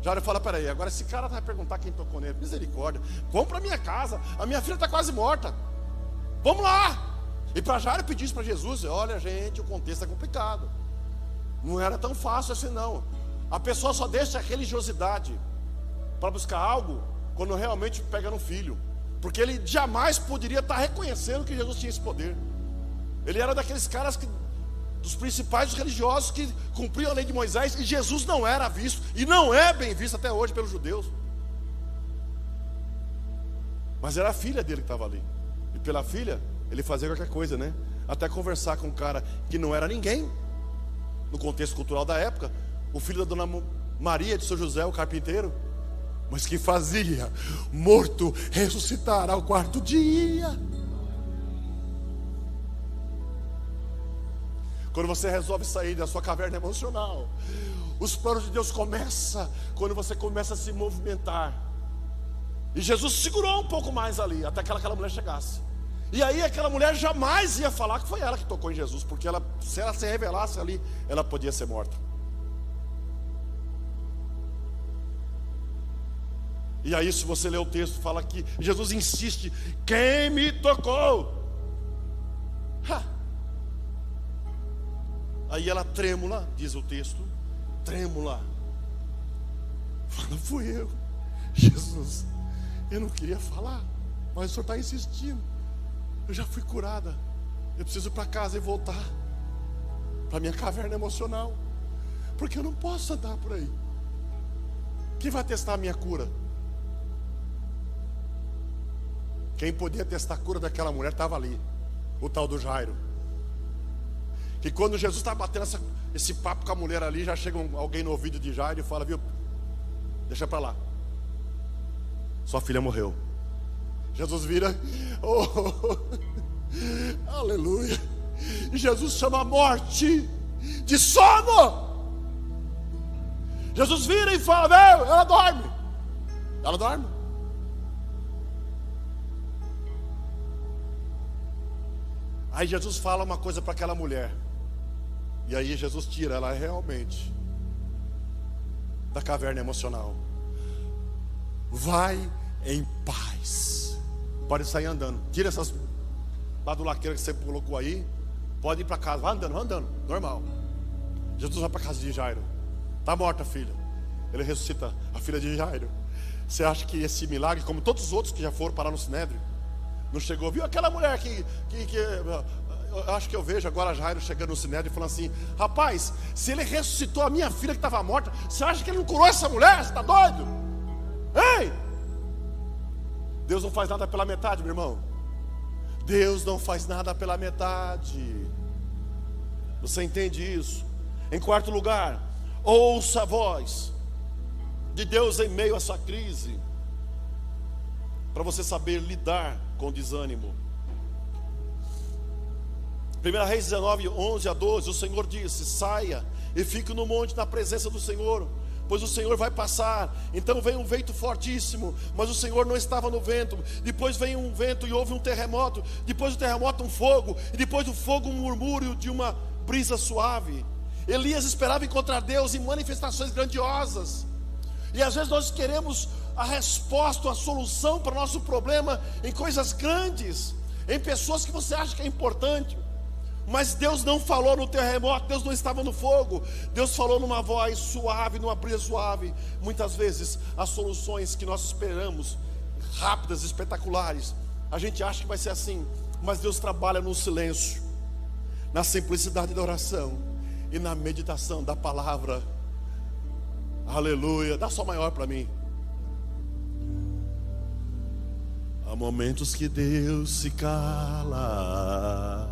Jairo fala: peraí, agora esse cara vai perguntar quem tocou nele. Misericórdia, vamos para minha casa, a minha filha está quase morta, vamos lá. E para Jairo pedir isso para Jesus: olha gente, o contexto é complicado, não era tão fácil assim não. A pessoa só deixa a religiosidade para buscar algo quando realmente pega no filho, porque ele jamais poderia estar reconhecendo que Jesus tinha esse poder. Ele era daqueles caras dos principais, dos religiosos, que cumpriam a lei de Moisés, e Jesus não era visto, e não é bem visto até hoje pelos judeus. Mas era a filha dele que estava ali, e pela filha ele fazia qualquer coisa, né? Até conversar com um cara que não era ninguém no contexto cultural da época, o filho da dona Maria de São José, o carpinteiro, mas que fazia morto ressuscitar ao quarto dia. Quando você resolve sair da sua caverna emocional, os planos de Deus começam quando você começa a se movimentar. E Jesus segurou um pouco mais ali, até que aquela mulher chegasse. E aí aquela mulher jamais ia falar que foi ela que tocou em Jesus, porque se ela se revelasse ali, ela podia ser morta. E aí, se você ler o texto, fala que Jesus insiste: quem me tocou? Aí ela, trêmula, diz o texto, trêmula, fala: fui eu. Jesus, eu não queria falar, mas o senhor está insistindo. Eu já fui curada, eu preciso ir para casa e voltar para minha caverna emocional, porque eu não posso andar por aí. Quem vai testar a minha cura? Quem podia testar a cura daquela mulher estava ali, o tal do Jairo. Que quando Jesus está batendo esse papo com a mulher ali, já chega alguém no ouvido de Jairo e fala: viu, deixa para lá, sua filha morreu. Jesus vira, aleluia. E Jesus chama a morte de sono. Jesus vira e fala: meu, ela dorme. Ela dorme. Aí Jesus fala uma coisa para aquela mulher, e aí Jesus tira ela realmente da caverna emocional. Vai em paz. Pode sair andando. Tira essas badulaqueiras que você colocou aí, Pode ir para casa, vai andando, normal. Jesus vai para a casa de Jairo. Está morta a filha. Ele ressuscita a filha de Jairo. Você acha que esse milagre, como todos os outros que já foram parar no Sinédrio, não chegou? Viu aquela mulher que eu acho que eu vejo agora Jairo chegando no Sinédrio e falando assim: rapaz, se ele ressuscitou a minha filha que estava morta, você acha que ele não curou essa mulher? Você está doido? Ei! Deus não faz nada pela metade, meu irmão. Deus não faz nada pela metade. Você entende isso? Em quarto lugar, ouça a voz de Deus em meio a essa crise, para você saber lidar com o desânimo. 1 Reis 19, 11 a 12, o Senhor disse: saia e fique no monte na presença do Senhor, pois o Senhor vai passar. Então veio um vento fortíssimo, mas o Senhor não estava no vento. Depois veio um vento e houve um terremoto. Depois do terremoto um fogo, e depois do fogo um murmúrio de uma brisa suave. Elias esperava encontrar Deus em manifestações grandiosas. E às vezes nós queremos a resposta, a solução para o nosso problema em coisas grandes, em pessoas que você acha que é importante. Mas Deus não falou no terremoto, Deus não estava no fogo. Deus falou numa voz suave, numa brisa suave. Muitas vezes as soluções que nós esperamos, rápidas, espetaculares, a gente acha que vai ser assim, mas Deus trabalha no silêncio, na simplicidade da oração e na meditação da palavra. Aleluia. Dá só maior para mim. Há momentos que Deus se cala,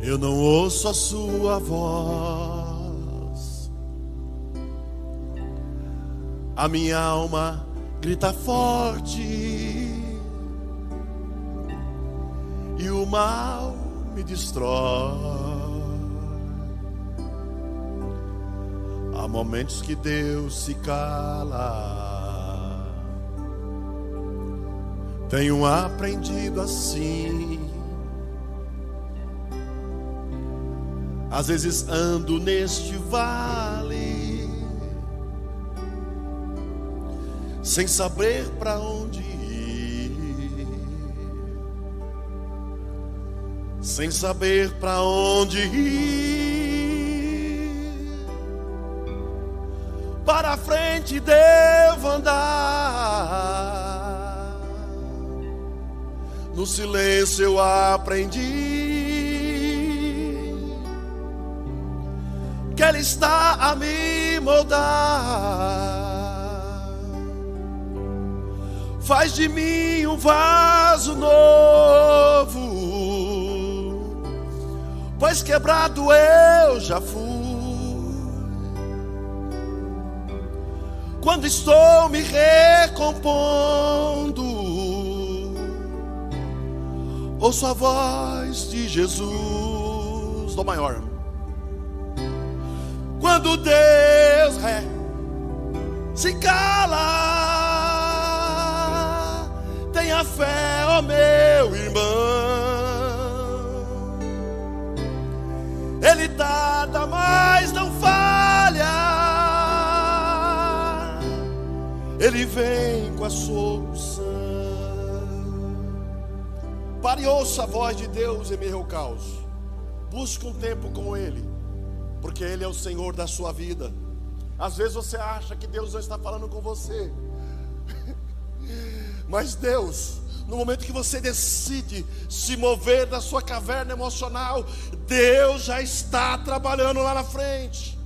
eu não ouço a sua voz, a minha alma grita forte e o mal me destrói. Há momentos que Deus se cala. Tenho aprendido assim. Às vezes ando neste vale sem saber para onde ir, sem saber para onde ir. Para frente devo andar, no silêncio eu aprendi que Ele está a me moldar. Faz de mim um vaso novo, pois quebrado eu já fui. Quando estou me recompondo, ouço a voz de Jesus. Dó maior. Quando Deus se cala, tenha fé, ó meu irmão. Ele tarda, mas não falha. Ele vem com a solução. Pare e ouça a voz de Deus em meio ao caos. Busque um tempo com Ele, porque Ele é o Senhor da sua vida. Às vezes você acha que Deus não está falando com você, mas Deus, no momento que você decide se mover da sua caverna emocional, Deus já está trabalhando lá na frente.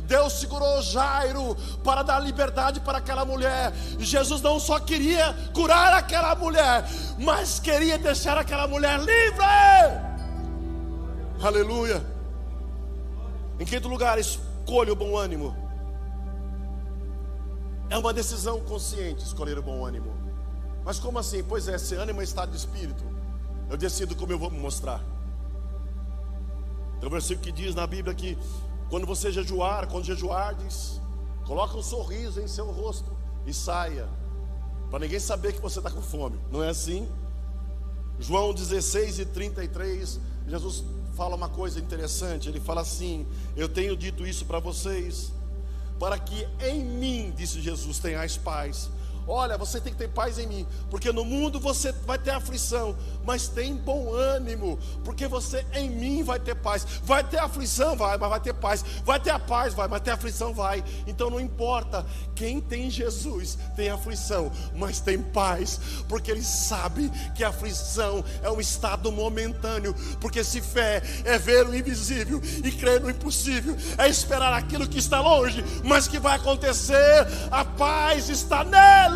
Deus segurou Jairo para dar liberdade para aquela mulher. Jesus não só queria curar aquela mulher, mas queria deixar aquela mulher livre. Aleluia. Em quinto lugar, escolha o bom ânimo. É uma decisão consciente escolher o bom ânimo. Mas como assim? Pois é, se ânimo é estado de espírito, eu decido como eu vou me mostrar. Tem um versículo que diz na Bíblia que quando você jejuar, quando jejuardes, coloca um sorriso em seu rosto e saia, para ninguém saber que você está com fome. Não é assim? João 16:33, Jesus fala uma coisa interessante. Ele fala assim: eu tenho dito isso para vocês, para que em mim, disse Jesus, tenhais paz. olha, você tem que ter paz em mim, porque no mundo você vai ter aflição, mas tem bom ânimo, porque você em mim vai ter paz. Vai ter aflição, vai, mas vai ter paz. Vai ter a paz, vai, mas ter aflição, vai. Então não importa, quem tem Jesus tem aflição, mas tem paz, porque ele sabe que a aflição é um estado momentâneo, porque se fé é ver o invisível e crer no impossível, é esperar aquilo que está longe, mas que vai acontecer, a paz está nele.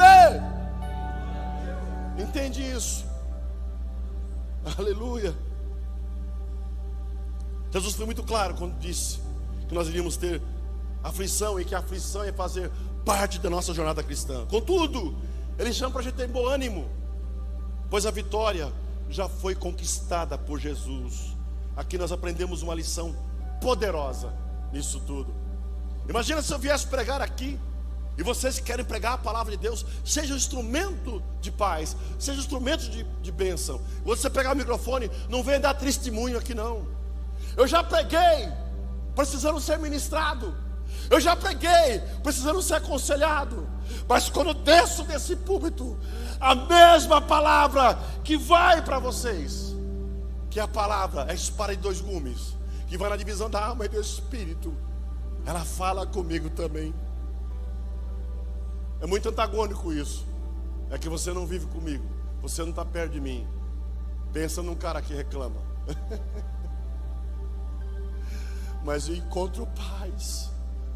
Entende isso? Aleluia. Jesus foi muito claro quando disse que nós iríamos ter aflição, e que a aflição ia fazer parte da nossa jornada cristã. Contudo, ele chama para a gente ter bom ânimo, pois a vitória já foi conquistada por Jesus. Aqui nós aprendemos uma lição poderosa nisso tudo. Imagina se eu viesse pregar aqui, e vocês que querem pregar a palavra de Deus, seja um instrumento de paz, seja um instrumento de bênção. Você pegar o microfone, não venha dar testemunho aqui não. Eu já preguei precisando ser ministrado, eu já preguei precisando ser aconselhado, mas quando eu desço desse púlpito, a mesma palavra que vai para vocês, que a palavra é espada de dois gumes, que vai na divisão da alma e do espírito, ela fala comigo também. É muito antagônico isso. É que você não vive comigo, você não está perto de mim. Pensa num cara que reclama. Mas eu encontro paz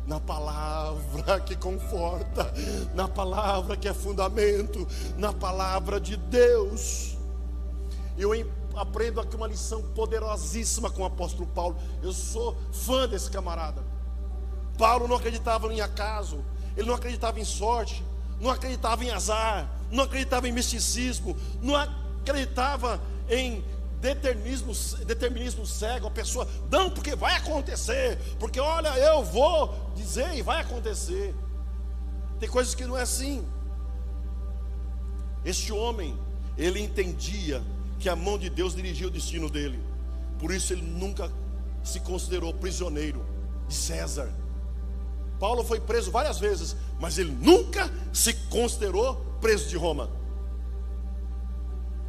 na palavra que conforta, na palavra que é fundamento, na palavra de Deus. Eu aprendo aqui uma lição poderosíssima com o apóstolo Paulo. Eu sou fã desse camarada. Paulo não acreditava em acaso, ele não acreditava em sorte, não acreditava em azar, não acreditava em misticismo, não acreditava em determinismo cego. A pessoa, não, porque vai acontecer, porque olha, eu vou dizer e vai acontecer. Tem coisas que não é assim. Este homem, ele entendia que a mão de Deus dirigia o destino dele. Por isso ele nunca se considerou prisioneiro de César. Paulo foi preso várias vezes, mas ele nunca se considerou preso de Roma.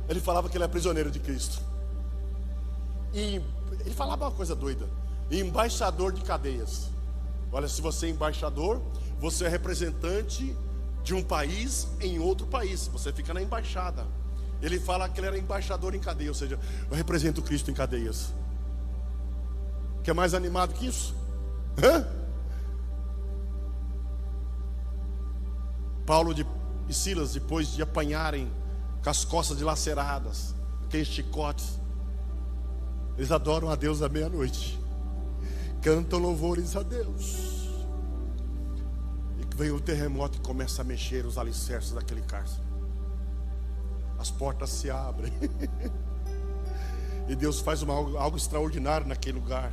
Ele falava que ele é prisioneiro de Cristo. E ele falava uma coisa doida: embaixador de cadeias. Olha, se você é embaixador, você é representante de um país em outro país, você fica na embaixada. Ele fala que ele era embaixador em cadeia, ou seja, eu represento Cristo em cadeias. Quer mais animado que isso? Hã? Paulo e Silas, depois de apanharem com as costas dilaceradas, aqueles chicotes, eles adoram a Deus à meia-noite, cantam louvores a Deus. E vem o terremoto e começa a mexer os alicerces daquele cárcere. As portas se abrem e Deus faz algo extraordinário naquele lugar.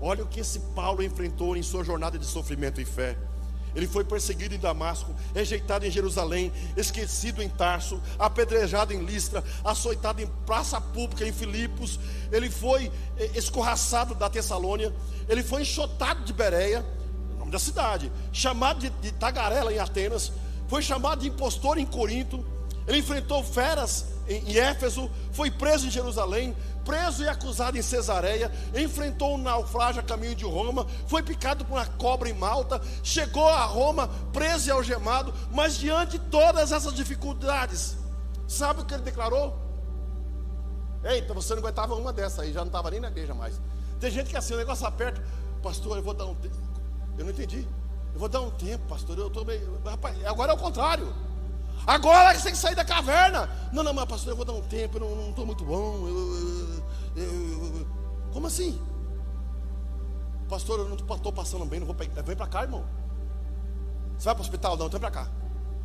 Olha o que esse Paulo enfrentou em sua jornada de sofrimento e fé. Ele foi perseguido em Damasco, rejeitado em Jerusalém, esquecido em Tarso, apedrejado em Listra, açoitado em praça pública em Filipos. Ele foi escorraçado da Tessalônia, ele foi enxotado de Bereia, o nome da cidade, chamado de tagarela em Atenas, foi chamado de impostor em Corinto. Ele enfrentou feras em Éfeso, foi preso em Jerusalém, preso e acusado em Cesareia, enfrentou um naufrágio a caminho de Roma, foi picado por uma cobra em Malta, chegou a Roma preso e algemado. Mas diante de todas essas dificuldades, sabe o que ele declarou? Eita, você não aguentava uma dessa aí, já não estava nem na igreja mais. Tem gente que assim, o negócio aperta, pastor, eu vou dar um tempo. Eu não entendi. Eu vou dar um tempo, pastor, eu estou meio... Rapaz, agora é o contrário. Agora você tem que sair da caverna. Não, mas pastor, eu vou dar um tempo, eu não estou muito bom. Como assim? Pastor, eu não estou passando bem, não vou pegar. Vem para cá, irmão. Você vai para o hospital? Não, vem para cá.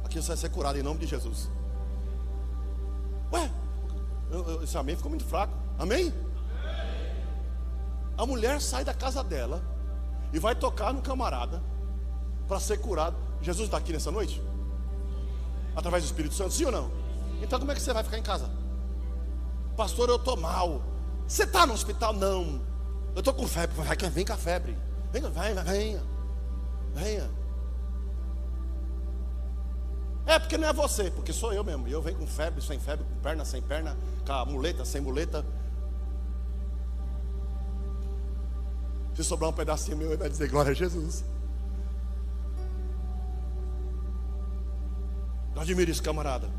Aqui você vai ser curado em nome de Jesus. Ué, esse amém ficou muito fraco. Amém? A mulher sai da casa dela e vai tocar no camarada para ser curado. Jesus está aqui nessa noite? Através do Espírito Santo, sim ou não? Então como é que você vai ficar em casa? Pastor, eu estou mal. Você está no hospital? Não. Eu estou com febre. Vem com a febre. Venha. É porque não é você, porque sou eu mesmo. E eu venho com febre, sem febre, com perna, sem perna, com a muleta, sem muleta. Se sobrar um pedacinho meu, ele vai dizer glória a Jesus. Eu admiro isso, camarada.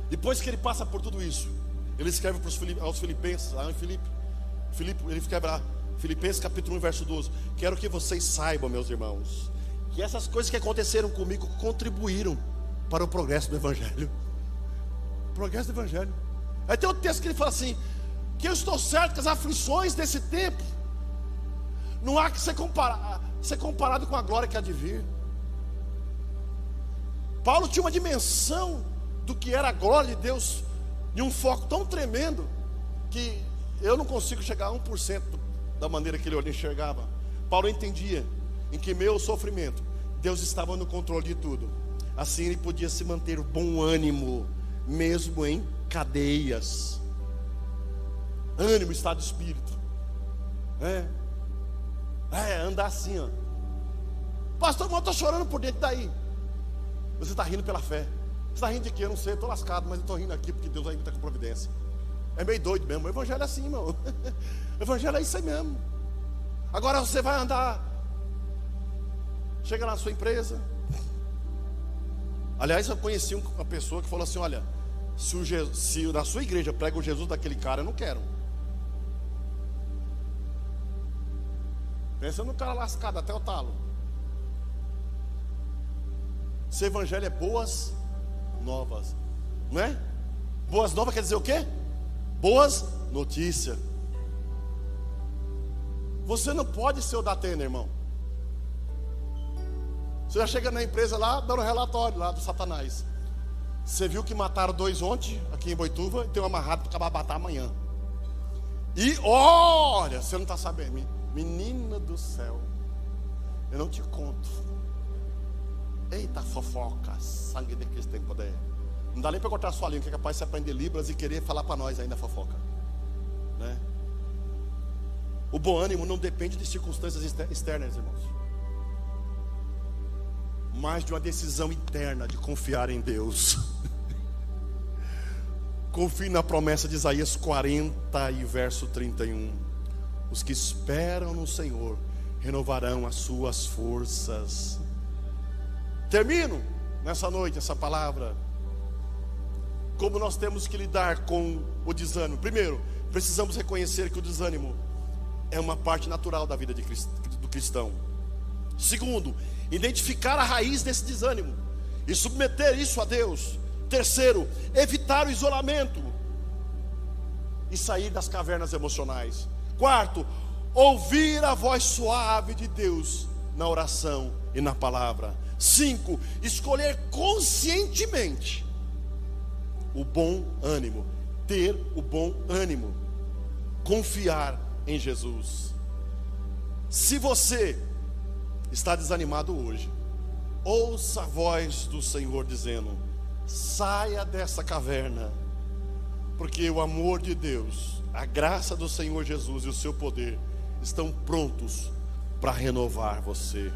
Depois que ele passa por tudo isso, ele escreve aos Filipenses, lá em Filipe, ele escreve lá, Filipenses capítulo 1, verso 12. Quero que vocês saibam, meus irmãos, que essas coisas que aconteceram comigo contribuíram para o progresso do Evangelho. Progresso do Evangelho. Aí tem um texto que ele fala assim: que eu estou certo que as aflições desse tempo não há que ser comparado com a glória que há de vir. Paulo tinha uma dimensão do que era a glória de Deus, de um foco tão tremendo, que eu não consigo chegar a 1% da maneira que ele enxergava. Paulo entendia em que meu sofrimento, Deus estava no controle de tudo. Assim ele podia se manter bom ânimo, mesmo em cadeias. Ânimo, estado de espírito. Andar assim, ó. Pastor, mas eu estou chorando por dentro, daí. Você está rindo pela fé. Você está rindo de quê? Eu não sei, eu estou lascado, mas eu estou rindo aqui porque Deus ainda está com providência. É meio doido mesmo. O Evangelho é assim, irmão. O Evangelho é isso aí mesmo. Agora você vai andar, chega lá na sua empresa. Aliás, eu conheci uma pessoa que falou assim: olha, se na sua igreja prega o Jesus daquele cara, eu não quero. Pensa no cara lascado até o talo. Esse Evangelho é boas novas, não é? Boas novas quer dizer o quê? Boas notícias. Você não pode ser o da Atena, irmão. Você já chega na empresa lá, dando um relatório lá do Satanás. Você viu que mataram 2 ontem, aqui em Boituva, e tem um amarrado para acabar matar amanhã. E olha, você não está sabendo, menina do céu, eu não te conto. Eita fofoca, sangue de Cristo tem poder. Não dá nem para cortar a sua língua, que é capaz de você aprender Libras e querer falar para nós ainda fofoca, né? O bom ânimo não depende de circunstâncias externas, irmãos, mas de uma decisão interna de confiar em Deus. Confie na promessa de Isaías 40 e verso 31. Os que esperam no Senhor renovarão as suas forças. Termino nessa noite essa palavra. Como nós temos que lidar com o desânimo? Primeiro, precisamos reconhecer que o desânimo é uma parte natural da vida do cristão. Segundo, identificar a raiz desse desânimo e submeter isso a Deus. Terceiro, evitar o isolamento e sair das cavernas emocionais. Quarto, ouvir a voz suave de Deus na oração e na palavra. 5, escolher conscientemente o bom ânimo, ter o bom ânimo, confiar em Jesus. Se você está desanimado hoje, ouça a voz do Senhor dizendo: saia dessa caverna, porque o amor de Deus, a graça do Senhor Jesus e o seu poder estão prontos para renovar você.